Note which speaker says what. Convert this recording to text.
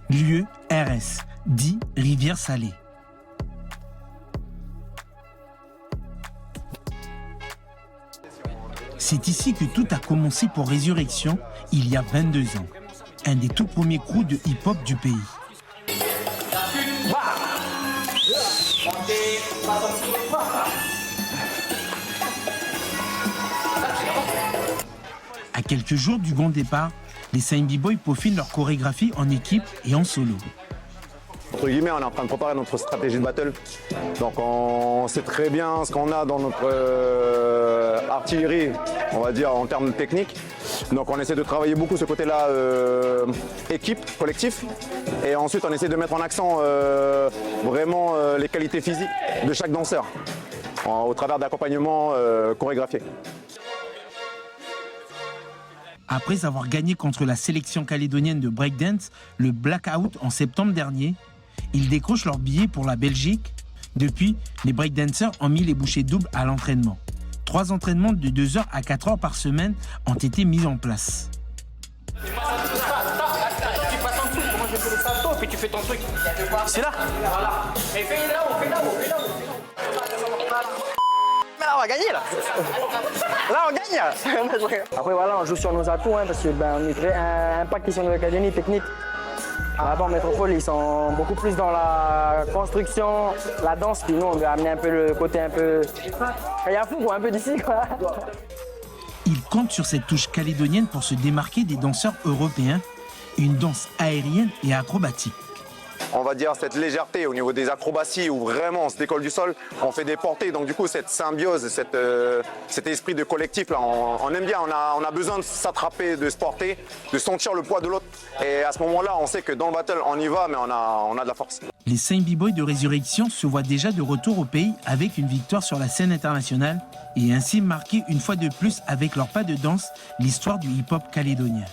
Speaker 1: Lieu RS, dit Rivière Salée. C'est ici que tout a commencé pour Résurrection, il y a 22 ans. Un des tout premiers crews de hip-hop du pays. À quelques jours du grand départ, les Saint B-Boys peaufinent leur chorégraphie en équipe et en solo.
Speaker 2: Entre guillemets, on est en train de préparer notre stratégie de battle. Donc on sait très bien ce qu'on a dans notre artillerie, on va dire, en termes techniques. Donc on essaie de travailler beaucoup ce côté-là, équipe, collectif. Et ensuite on essaie de mettre en accent vraiment les qualités physiques de chaque danseur, au travers d'accompagnements chorégraphiés.
Speaker 1: Après avoir gagné contre la sélection calédonienne de breakdance, le Blackout en septembre dernier, ils décrochent leur billet pour la Belgique. Depuis, les breakdancers ont mis les bouchées doubles à l'entraînement. 3 entraînements de 2 heures à 4 heures par semaine ont été mis en place.
Speaker 3: Tu passes en dessous, comment je fais le salto, puis tu fais ton truc. C'est là. Voilà. Et fais là-haut, fais là-haut, fais là-haut. Mais là, on va gagner, là. Là, on gagne.
Speaker 4: Après, voilà, on joue sur nos atouts, parce que on est très impacté sur nos académies techniques. Là-bas, en métropole, ils sont beaucoup plus dans la construction, la danse, puis nous, on doit amener un peu le côté un peu... Il y a fou, quoi, un peu d'ici, quoi.
Speaker 1: Ils comptent sur cette touche calédonienne pour se démarquer des danseurs européens, une danse aérienne et acrobatique.
Speaker 2: On va dire cette légèreté au niveau des acrobaties où vraiment on se décolle du sol, on fait des portées. Donc du coup cette symbiose, cet esprit de collectif, là, on aime bien, on a besoin de s'attraper, de se porter, de sentir le poids de l'autre. Et à ce moment-là, on sait que dans le battle, on y va, mais on a de la force.
Speaker 1: Les Saint B-Boys de Résurrection se voient déjà de retour au pays avec une victoire sur la scène internationale et ainsi marquer une fois de plus avec leur pas de danse l'histoire du hip-hop calédonien.